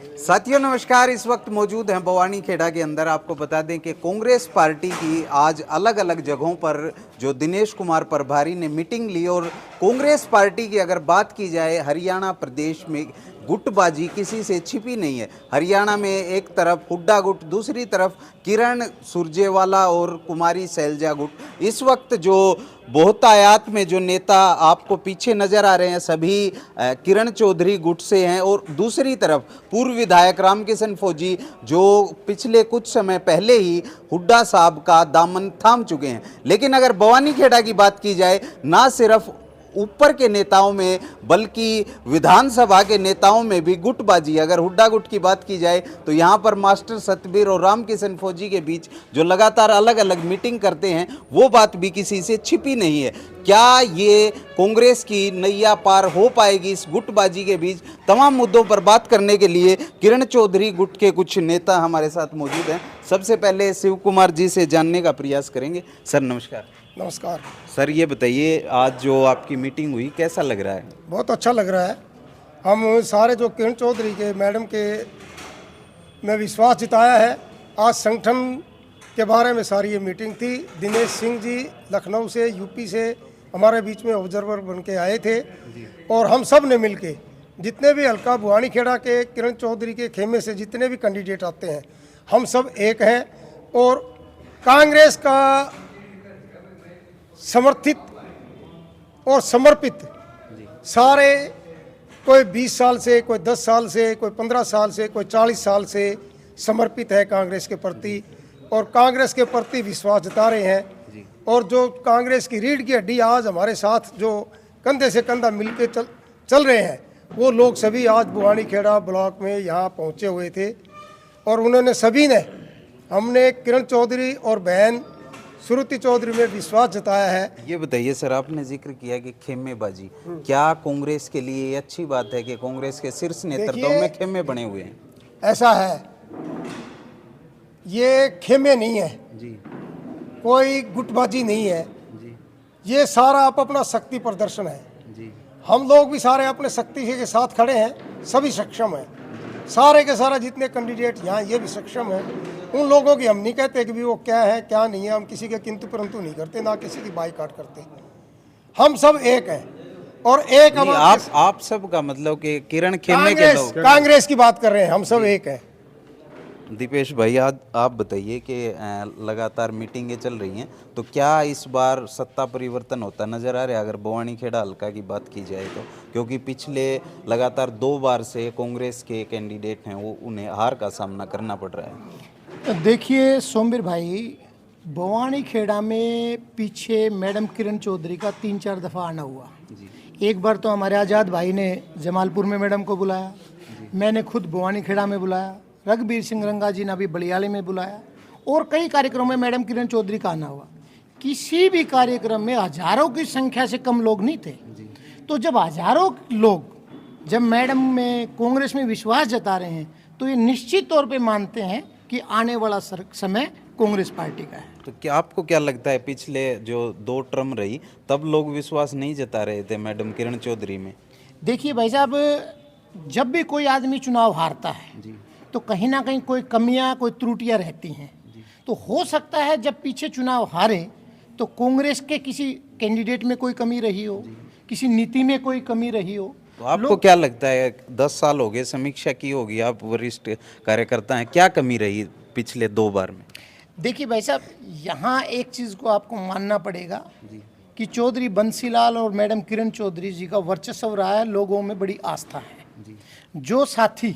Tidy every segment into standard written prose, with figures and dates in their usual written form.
साथियों नमस्कार। इस वक्त मौजूद हैं भवानी खेड़ा के अंदर। आपको बता दें कि कांग्रेस पार्टी की आज अलग अलग जगहों पर जो दिनेश कुमार प्रभारी ने मीटिंग ली और कांग्रेस पार्टी की अगर बात की जाए हरियाणा प्रदेश में गुटबाजी किसी से छिपी नहीं है। हरियाणा में एक तरफ हुड्डा गुट, दूसरी तरफ किरण सुरजेवाला और कुमारी शैलजा गुट। इस वक्त जो बहुतायात में जो नेता आपको पीछे नजर आ रहे हैं सभी किरण चौधरी गुट से हैं और दूसरी तरफ पूर्व विधायक रामकिशन फौजी जो पिछले कुछ समय पहले ही हुड्डा साहब का दामन थाम चुके हैं। लेकिन अगर भवानी खेड़ा की बात की जाए, ना सिर्फ ऊपर के नेताओं में बल्कि विधानसभा के नेताओं में भी गुटबाजी, अगर हुड्डा गुट की बात की जाए तो यहाँ पर मास्टर सतबीर और रामकिशन फौजी के बीच जो लगातार अलग अलग मीटिंग करते हैं वो बात भी किसी से छिपी नहीं है। क्या ये कांग्रेस की नैया पार हो पाएगी इस गुटबाजी के बीच? तमाम मुद्दों पर बात करने के लिए किरण चौधरी गुट के कुछ नेता हमारे साथ मौजूद हैं। सबसे पहले शिव कुमार जी से जानने का प्रयास करेंगे। सर नमस्कार। नमस्कार सर, ये बताइए आज जो आपकी मीटिंग हुई कैसा लग रहा है? बहुत अच्छा लग रहा है। हम सारे जो किरण चौधरी के मैडम के में विश्वास जिताया है। आज संगठन के बारे में सारी ये मीटिंग थी। दिनेश सिंह जी लखनऊ से, यूपी से हमारे बीच में ऑब्जर्वर बन के आए थे और हम सब ने मिल के जितने भी हल्का भवानी खेड़ा के किरण चौधरी के खेमे से जितने भी कैंडिडेट आते हैं हम सब एक हैं और कांग्रेस का समर्थित और समर्पित सारे, कोई 20 साल से, कोई 10 साल से, कोई 15 साल से, कोई 40 साल से समर्पित है कांग्रेस के प्रति और कांग्रेस के प्रति विश्वास जता रहे हैं। और जो कांग्रेस की रीढ़ की हड्डी आज हमारे साथ जो कंधे से कंधा मिलके चल रहे हैं वो लोग सभी आज भवानी खेड़ा ब्लॉक में यहाँ पहुँचे हुए थे और उन्होंने सभी ने, हमने किरण चौधरी और बहन श्रुति चौधरी में विश्वास जताया है। ये बताइए सर, आपने जिक्र किया कि खेमेबाजी, क्या कांग्रेस के लिए ये अच्छी बात है कि कांग्रेस के शीर्ष नेतृत्व में खेमे बने हुए हैं? ऐसा है, ये खेमे नहीं है जी, कोई गुटबाजी नहीं है जी, ये सारा आप अपना शक्ति प्रदर्शन है जी। हम लोग भी सारे अपने शक्ति के साथ खड़े हैं, सभी सक्षम हैं, सारे के सारा जितने कैंडिडेट यहाँ ये भी सक्षम हैं। उन लोगों की हम नहीं कहते कि भी वो क्या है क्या नहीं है, हम किसी के किंतु परंतु नहीं करते, ना किसी की बाइकाट करते। हम सब एक हैं और एक आप सब का मतलब कि किरण खेमे के लोग कांग्रेस की बात कर रहे हैं, हम सब एक हैं। दीपेश भाई, आज आप बताइए कि लगातार मीटिंगें चल रही हैं तो क्या इस बार सत्ता परिवर्तन होता नजर आ रहा है अगर भवानी खेड़ा हल्का की बात की जाए तो? क्योंकि पिछले लगातार 2 बार से कांग्रेस के कैंडिडेट हैं वो उन्हें हार का सामना करना पड़ रहा है। देखिए सोमवीर भाई, भवानी खेड़ा में पीछे मैडम किरण चौधरी का 3-4 दफ़ा आना हुआ जी। एक बार तो हमारे आज़ाद भाई ने जमालपुर में मैडम को बुलाया, मैंने खुद भवानी खेड़ा में बुलाया, रघुबीर सिंह रंगा जी ने अभी बलियाले में बुलाया और कई कार्यक्रमों में मैडम किरण चौधरी का आना हुआ। किसी भी कार्यक्रम में हजारों की संख्या से कम लोग नहीं थे। तो जब हजारों लोग जब मैडम में कांग्रेस में विश्वास जता रहे हैं तो ये निश्चित तौर पे मानते हैं कि आने वाला समय कांग्रेस पार्टी का है। तो क्या आपको क्या लगता है, पिछले जो 2 टर्म रही तब लोग विश्वास नहीं जता रहे थे मैडम किरण चौधरी में? देखिए भाई साहब, जब भी कोई आदमी चुनाव हारता है जी, तो कहीं ना कहीं कोई कमियां, कोई त्रुटियां रहती हैं। तो हो सकता है जब पीछे चुनाव हारे तो कांग्रेस के किसी कैंडिडेट में कोई कमी रही हो, किसी नीति में कोई कमी रही हो। तो आपको क्या लगता है, 10 साल हो गए, समीक्षा की होगी, आप वरिष्ठ कार्यकर्ता हैं, क्या कमी रही पिछले 2 बार में? देखिए भाई साहब, यहाँ एक चीज़ को आपको मानना पड़ेगा कि चौधरी बंसीलाल और मैडम किरण चौधरी जी का वर्चस्व रहा है, लोगों में बड़ी आस्था है। जो साथी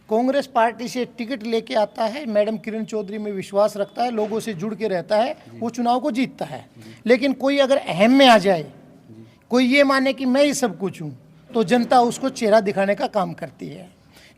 कांग्रेस पार्टी से टिकट लेके आता है, मैडम किरण चौधरी में विश्वास रखता है, लोगों से जुड़ के रहता है, वो चुनाव को जीतता है। लेकिन कोई अगर अहम में आ जाए, कोई ये माने कि मैं ही सब कुछ हूँ, तो जनता उसको चेहरा दिखाने का काम करती है।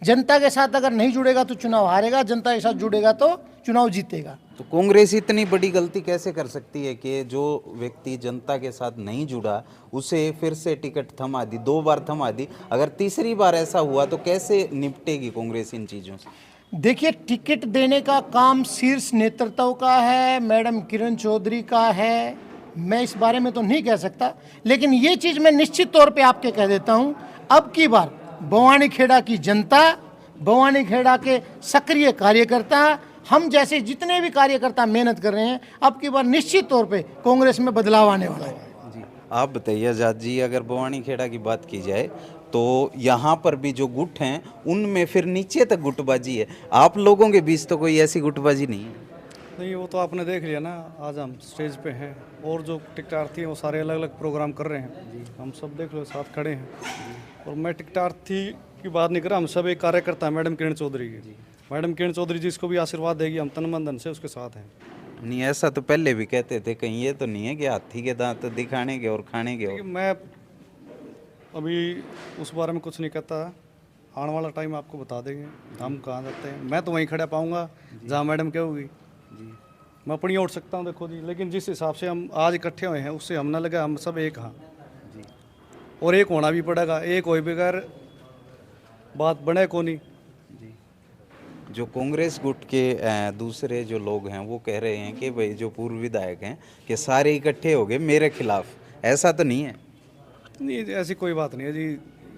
जनता के साथ अगर नहीं जुड़ेगा तो चुनाव हारेगा, जनता के साथ जुड़ेगा तो चुनाव जीतेगा। तो कांग्रेस इतनी बड़ी गलती कैसे कर सकती है कि जो व्यक्ति जनता के साथ नहीं जुड़ा उसे फिर से टिकट थमा दी, 2 बार थमा दी, अगर तीसरी बार ऐसा हुआ तो कैसे निपटेगी कांग्रेस इन चीज़ों से? देखिए, टिकट देने का काम शीर्ष नेतृत्व का है, मैडम किरण चौधरी का है, मैं इस बारे में तो नहीं कह सकता। लेकिन ये चीज़ मैं निश्चित तौर पे आपके कह देता हूँ, अब की बार भवानी खेड़ा की जनता भवानी खेड़ा के सक्रिय कार्यकर्ता, हम जैसे जितने भी कार्यकर्ता मेहनत कर रहे हैं, अब की बार निश्चित तौर पे कांग्रेस में बदलाव आने वाला है। जी, आप बताइए आजाद जी, अगर भवानी खेड़ा की बात की जाए तो यहाँ पर भी जो गुट हैं उनमें फिर नीचे तक गुटबाजी है, आप लोगों के बीच तो कोई ऐसी गुटबाजी नहीं है? नहीं, वो तो आपने देख लिया ना, आज हम स्टेज पे हैं और जो टिकटार्थी हैं वो सारे अलग अलग प्रोग्राम कर रहे हैं, हम सब देख लो साथ खड़े हैं। और मैं टिकटार्थी की बात नहीं कर रहा, हम सब एक कार्यकर्ता हैं मैडम किरण चौधरी की। मैडम किरण चौधरी जिसको भी आशीर्वाद देगी, हम तन मन धन से उसके साथ हैं। नहीं, ऐसा तो पहले भी कहते थे, कहीं ये तो नहीं है कि हाथी के दांत दिखाने के और खाने के देखिए, और। मैं अभी उस बारे में कुछ नहीं कहता, आने वाला टाइम आपको बता देंगे हम कहाँ जाते हैं। मैं तो वहीं खड़ा पाऊँगा जहाँ मैडम कहोगी, मैं अपनी ओर सकता हूँ देखो जी। लेकिन जिस हिसाब से हम आज इकट्ठे हुए हैं उससे हम ना लगा हम सब एक हाँ, और एक होना भी पड़ेगा, एक हो बगैर बात बने को नहीं। जो कांग्रेस गुट के दूसरे जो लोग हैं वो कह रहे हैं कि भाई जो पूर्व विधायक हैं कि सारे इकट्ठे हो गए मेरे खिलाफ, ऐसा तो नहीं है? नहीं, ऐसी कोई बात नहीं है जी।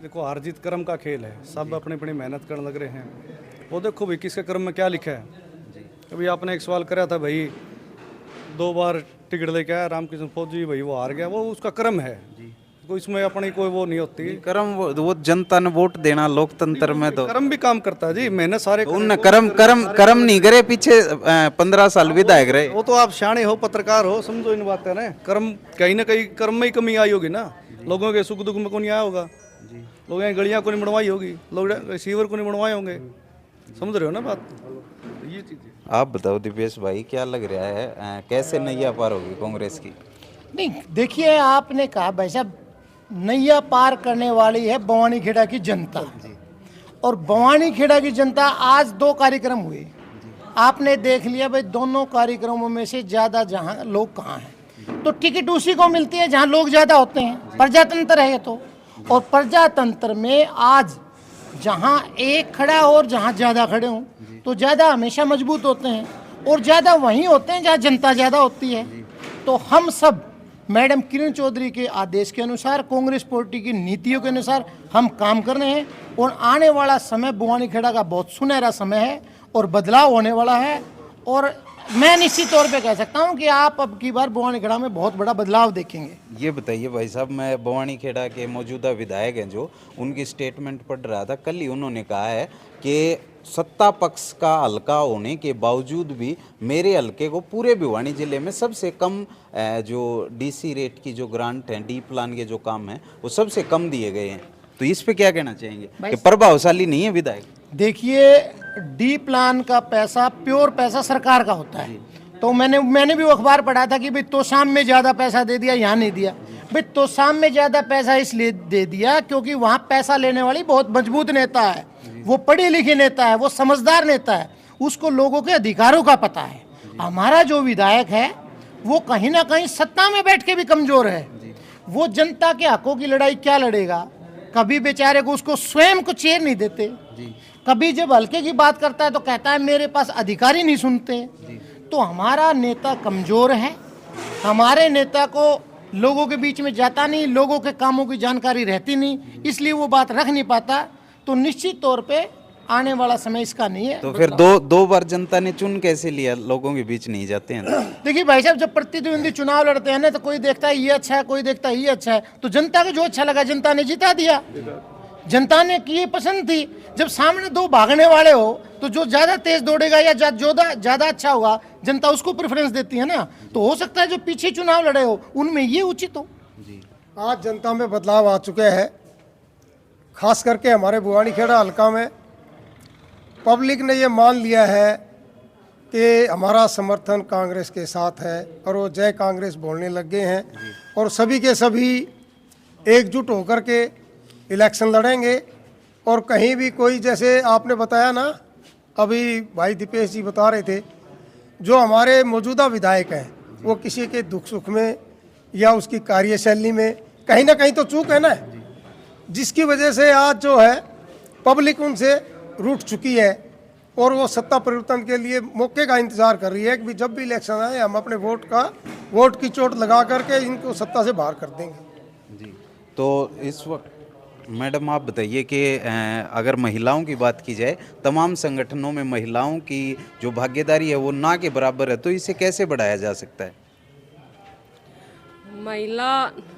देखो, हार जीत कर्म का खेल है, सब अपनी अपनी मेहनत करने लग रहे हैं। वो देखो भाई किसके कर्म में क्या लिखा है। अभी आपने एक सवाल कराया था भाई, 2 बार टिकट लेके आया रामकृष्ण फौजी, भाई वो हार गया, वो उसका कर्म है, कोई इसमें अपनी कोई वो नहीं होती। कर्म वो जनता ने वोट देना लोकतंत्र में, तो कर्म भी काम करता है जी, मेहनत सारे उनने कर्म नहीं करे, पीछे 15 साल विधायक रहे। वो तो आप शाणे हो, पत्रकार हो, समझो इन बातें ना। कर्म कहीं ना कहीं कर्म में ही कमी आई होगी ना, लोगों के सुख दुख में को नहीं आया होगा, लोगों की गलियां को नहीं बनवाई होगी, लोग सीवर को नहीं बनवाए होंगे, समझ रहे हो ना बात, ये चीज़। आप बताओ दिपेश भाई, क्या लग रहा है कैसे नैया पार होगी कांग्रेस की? नहीं, देखिए, आपने कहा भाई साहब नैया पार करने वाली है भवानी खेड़ा की जनता, और भवानी खेड़ा की जनता, आज 2 कार्यक्रम हुए, आपने देख लिया भाई दोनों कार्यक्रमों में से ज़्यादा जहाँ लोग कहाँ हैं, तो टिकट उसी को मिलती है जहाँ लोग ज़्यादा होते हैं, प्रजातंत्र है ये तो। और प्रजातंत्र में आज जहाँ एक खड़ा हो और जहाँ ज़्यादा खड़े हों तो ज़्यादा हमेशा मजबूत होते हैं, और ज़्यादा वहीं होते हैं जहाँ जनता ज़्यादा होती है। तो हम सब मैडम किरण चौधरी के आदेश के अनुसार, कांग्रेस पार्टी की नीतियों के अनुसार हम काम कर रहे हैं, और आने वाला समय भवानी खेड़ा का बहुत सुनहरा समय है और बदलाव होने वाला है। और मैं निश्चित तौर पे कह सकता हूं कि आप अब की बार भवानी खेड़ा में बहुत बड़ा बदलाव देखेंगे। ये बताइए भाई साहब, मैं भवानी खेड़ा के मौजूदा विधायक हैं जो, उनकी स्टेटमेंट पढ़ रहा था, कल ही उन्होंने कहा है कि सत्ता पक्ष का हल्का होने के बावजूद भी मेरे हल्के को पूरे भिवानी जिले में सबसे कम जो डीसी रेट की जो ग्रांट है, डी प्लान के जो काम है वो सबसे कम दिए गए हैं, तो इस पे क्या कहना चाहेंगे कि प्रभावशाली नहीं है विधायक? देखिए, डी प्लान का पैसा प्योर पैसा सरकार का होता है, तो मैंने भी वो अखबार पढ़ा था कि भाई तोशाम में ज़्यादा पैसा दे दिया, यहाँ नहीं दिया। भाई तोशाम में ज़्यादा पैसा इसलिए दे दिया क्योंकि वहाँ पैसा लेने वाली बहुत मजबूत नेता है, वो पढ़े लिखे नेता है, वो समझदार नेता है, उसको लोगों के अधिकारों का पता है। हमारा जो विधायक है वो कहीं ना कहीं सत्ता में बैठ के भी कमज़ोर है, वो जनता के हकों की लड़ाई क्या लड़ेगा, कभी बेचारे को उसको स्वयं को चेयर नहीं देते, कभी जब हल्के की बात करता है तो कहता है मेरे पास अधिकारी नहीं सुनते। तो हमारा नेता कमज़ोर है, हमारे नेता को लोगों के बीच में जाता नहीं, लोगों के कामों की जानकारी रहती नहीं, इसलिए वो बात रख नहीं पाता। तो निश्चित तौर पे आने वाला समय इसका नहीं है। तो फिर दो बार जनता ने चुन कैसे लिया, लोगों के बीच नहीं जाते हैं? देखिए भाई साहब, जब प्रतिद्वंदी चुनाव लड़ते हैं ना, तो कोई देखता है ये अच्छा है, कोई देखता है ये अच्छा है, तो जनता को जो अच्छा लगा जनता ने जिता दिया। जनता ने की पसंद थी। जब सामने 2 भागने वाले हो तो जो ज्यादा तेज दौड़ेगा या ज्यादा अच्छा होगा, जनता उसको प्रेफरेंस देती है ना। तो हो सकता है जो पीछे चुनाव लड़े हो उनमें ये उचित हो। आज जनता में बदलाव आ चुके हैं, खास करके हमारे भवानी खेड़ा हल्का में पब्लिक ने ये मान लिया है कि हमारा समर्थन कांग्रेस के साथ है, और वो जय कांग्रेस बोलने लग गए हैं, और सभी के सभी एकजुट होकर के इलेक्शन लड़ेंगे। और कहीं भी कोई, जैसे आपने बताया ना, अभी भाई दीपेश जी बता रहे थे, जो हमारे मौजूदा विधायक हैं वो किसी के दुख सुख में या उसकी कार्यशैली में कहीं ना कहीं तो चूक है ना, जिसकी वजह से आज जो है पब्लिक उनसे रूठ चुकी है, और वो सत्ता परिवर्तन के लिए मौके का इंतजार कर रही है कि जब भी इलेक्शन आए हम अपने वोट की चोट लगा करके इनको सत्ता से बाहर कर देंगे। जी, तो इस वक्त मैडम आप बताइए कि अगर महिलाओं की बात की जाए, तमाम संगठनों में महिलाओं की जो भागीदारी है वो ना के बराबर है, तो इसे कैसे बढ़ाया जा सकता है? महिला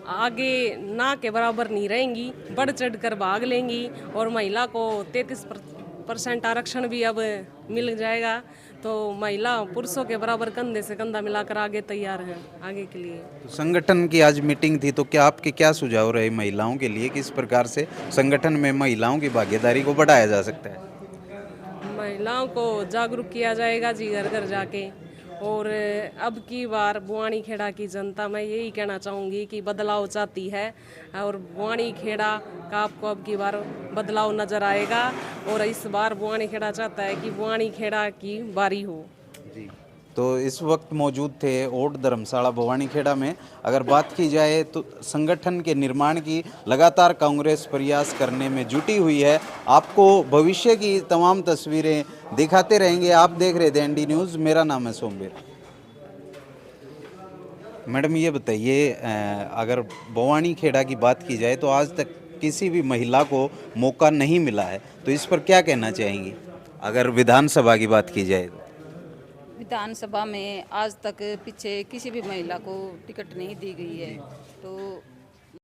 आगे ना के बराबर नहीं रहेंगी, बढ़ चढ़ कर भाग लेंगी और महिला को 33% आरक्षण भी अब मिल जाएगा। तो महिला पुरुषों के बराबर कंधे से कंधा मिलाकर आगे तैयार है आगे के लिए। तो संगठन की आज मीटिंग थी, तो क्या आपके क्या सुझाव रहे महिलाओं के लिए, किस प्रकार से संगठन में महिलाओं की भागीदारी को बढ़ाया जा सकता है? महिलाओं को जागरूक किया जाएगा जी घर घर जाके। और अब की बार बुआनी खेड़ा की जनता, मैं यही कहना चाहूँगी कि बदलाव चाहती है और बुआनी खेड़ा का आपको अब की बार बदलाव नज़र आएगा। और इस बार बुआनी खेड़ा चाहता है कि बुआनी खेड़ा की बारी हो। जी, तो इस वक्त मौजूद थे ओट धर्मशाला भवानी खेड़ा में। अगर बात की जाए तो संगठन के निर्माण की लगातार कांग्रेस प्रयास करने में जुटी हुई है। आपको भविष्य की तमाम तस्वीरें दिखाते रहेंगे। आप देख रहे थे एनडी न्यूज़, मेरा नाम है सोमवीर। मैडम ये बताइए, अगर भवानी खेड़ा की बात की जाए तो आज तक किसी भी महिला को मौका नहीं मिला है, तो इस पर क्या कहना चाहेंगी? अगर विधानसभा की बात की जाए तो विधानसभा में आज तक पीछे किसी भी महिला को टिकट नहीं दी गई है। तो